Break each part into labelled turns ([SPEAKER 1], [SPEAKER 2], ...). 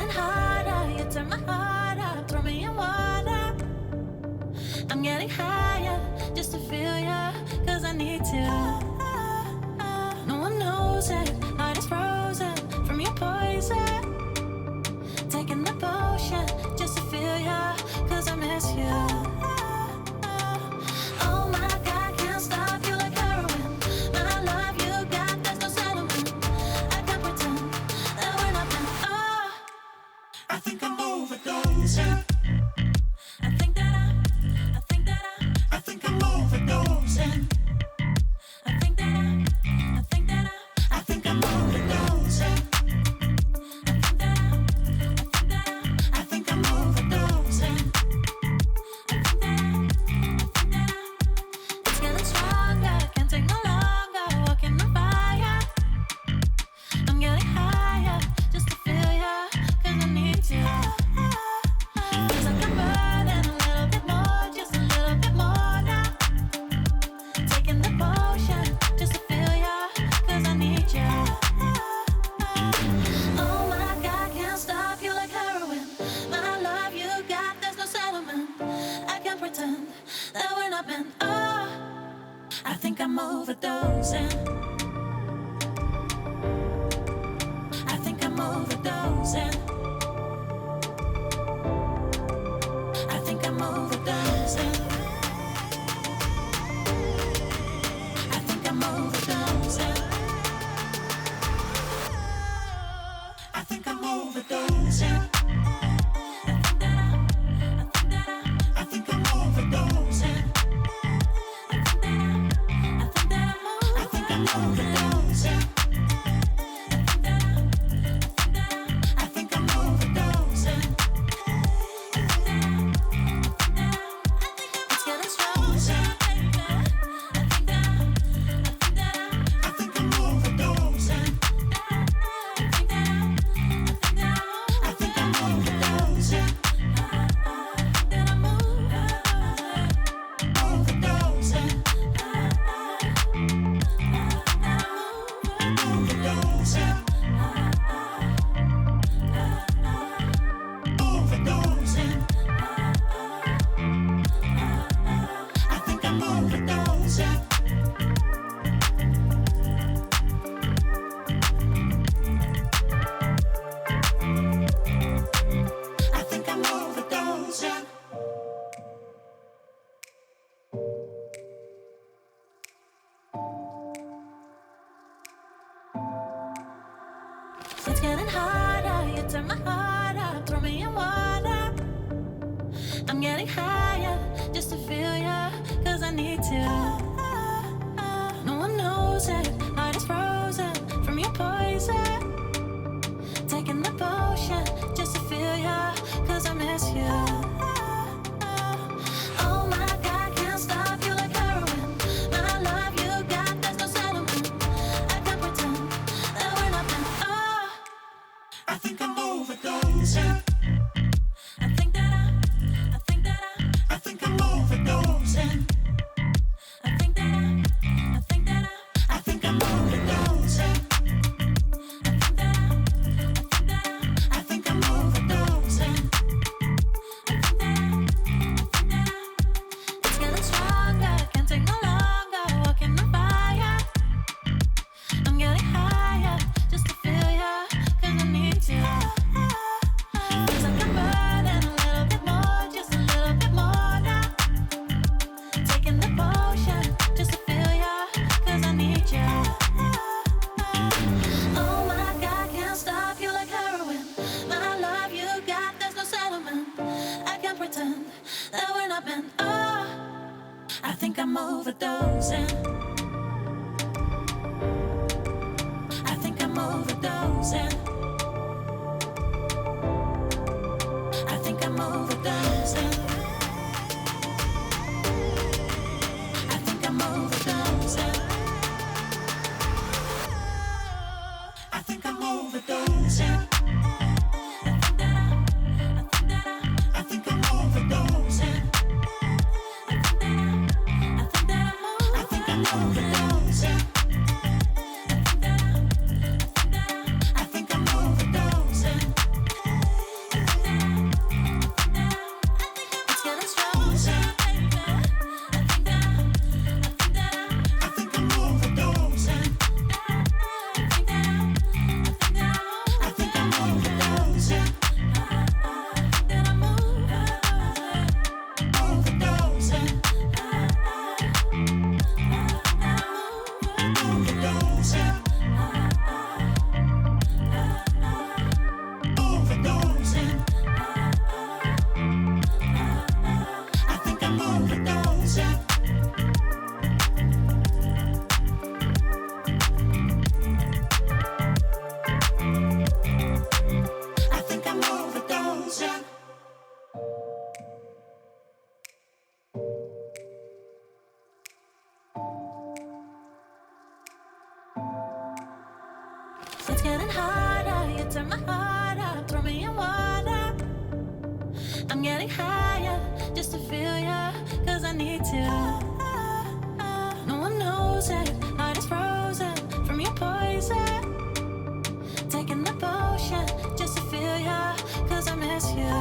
[SPEAKER 1] getting harder, you turn my heart up, throw me in water. I'm getting higher, just to feel ya, cause I need to. No one knows it, heart is frozen from your poison. Taking the potion, just to feel ya, cause I miss you. Oh my God, can't stop you like heroin. My love you got, there's no settlement. I can't pretend that we're not meant. Oh, I think I'm overdosing. I think that I think I'm overdosing. I think that I think I'm overdosing. I think I'm overdosing. It's getting stronger, can't take no longer. Walking on fire. I'm getting higher, just to feel ya, cause I need to. Feels like I'm burning a little bit more, just a little bit more now. Taking the potion, just to feel ya, cause I need ya. Oh my God, can't stop you like heroin. My love you got, there's no settlement. I can't pretend that we're not meant. Oh, I think I'm overdosing. I think I'm overdosing. I think I'm overdosing. I think I'm overdosing. I think I'm overdosing. I think I'm overdosing. I think I'm overdosing. I think I'm overdosing. It's getting stronger. I think I'm overdosing. I think I'm overdosing. Overdosing. Overdosing. I think I'm overdosing. I think I'm overdosing. It's getting harder, you turn my heart up, throw me in water. I'm getting higher, just to feel ya, cause I need to. No one knows it, heart is frozen from your poison. Taking the potion, just to feel ya, cause I miss you. Oh my God, can't stop you like heroin. My love you got, there's no settlement. I can't pretend that we're not meant. Oh, I think I'm overdosing. I think that I think I'm overdosing. I think that I think I'm overdosing. I think I'm overdosing. It's getting stronger, can't take no longer. Walking on fire. I'm getting higher, just to feel ya, cause I need to. Feels like I'm burning a little bit more, just a little bit more now. Taking the potion, just to feel ya, cause I need ya. Oh my God, can't stop you like heroin. My love you got, there's no settlement. I can't pretend that we're not meant. Oh, I think I'm overdosing. I think I'm overdosing. I think I'm overdosing. I think I'm overdosing. I think I'm overdosing. I think I'm overdosing. I think I'm overdosing. overdosing. I think I'm overdosing. It's getting harder, you turn my heart up, throw me in water. I'm getting higher, just to feel ya, cause I need to. No one knows it, heart is frozen from your poison. Taking the potion, just to feel ya, cause I miss you.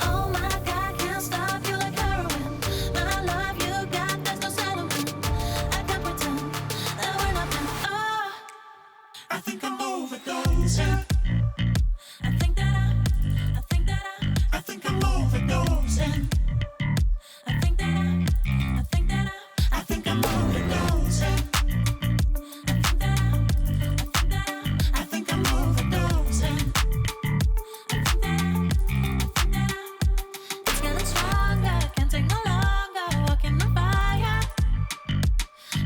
[SPEAKER 1] Oh my God, can't stop you like heroin. My love you got, there's no settlement. I can't pretend that we're not meant. Oh, I think I'm overdosing. I think that I think I'm overdosing. I think that I think I'm overdosing. I think I'm overdosing. It's getting stronger, can't take no longer. Walking on fire.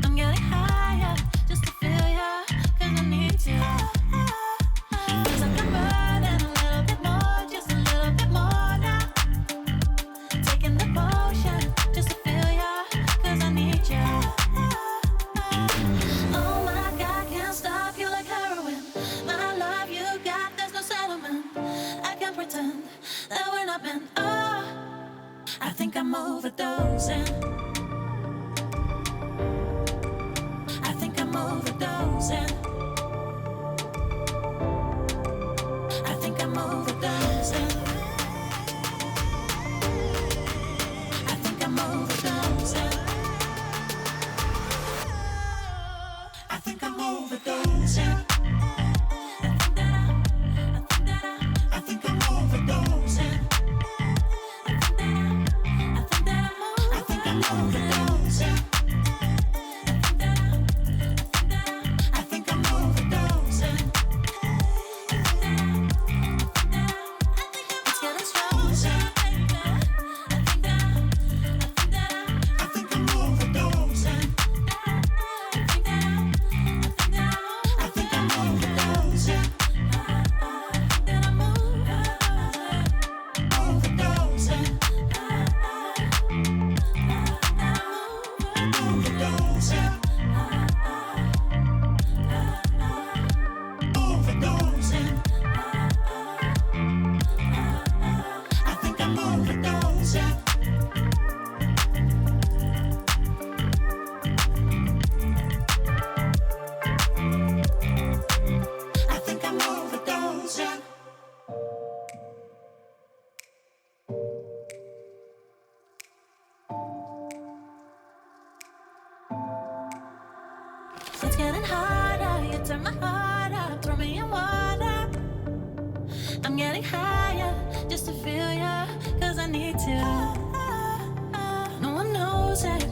[SPEAKER 1] I'm getting higher, just to feel ya, cause I need to. Feels like I'm burning a little bit more, just a little bit more now. Taking the potion, just to feel ya, cause I need ya. Oh my God, can't stop you like heroin. My love you got, there's no settlement. I can't pretend that we're not meant. Oh, I think I'm overdosing. I think I'm overdosing. I think I'm overdosing. I think I'm overdosing. I think I'm overdosing. I think I'm overdosing. I think I'm overdosing. I think I'm overdosing. It's getting stronger. I think I'm overdosing. I think I'm overdosing. Overdosing. Overdosing. Overdosing. I think I'm overdosing. I think I'm overdosing. It's getting harder, you turn my heart up, throw me in water. I'm getting higher, just to feel ya, cause I need to. No one knows it,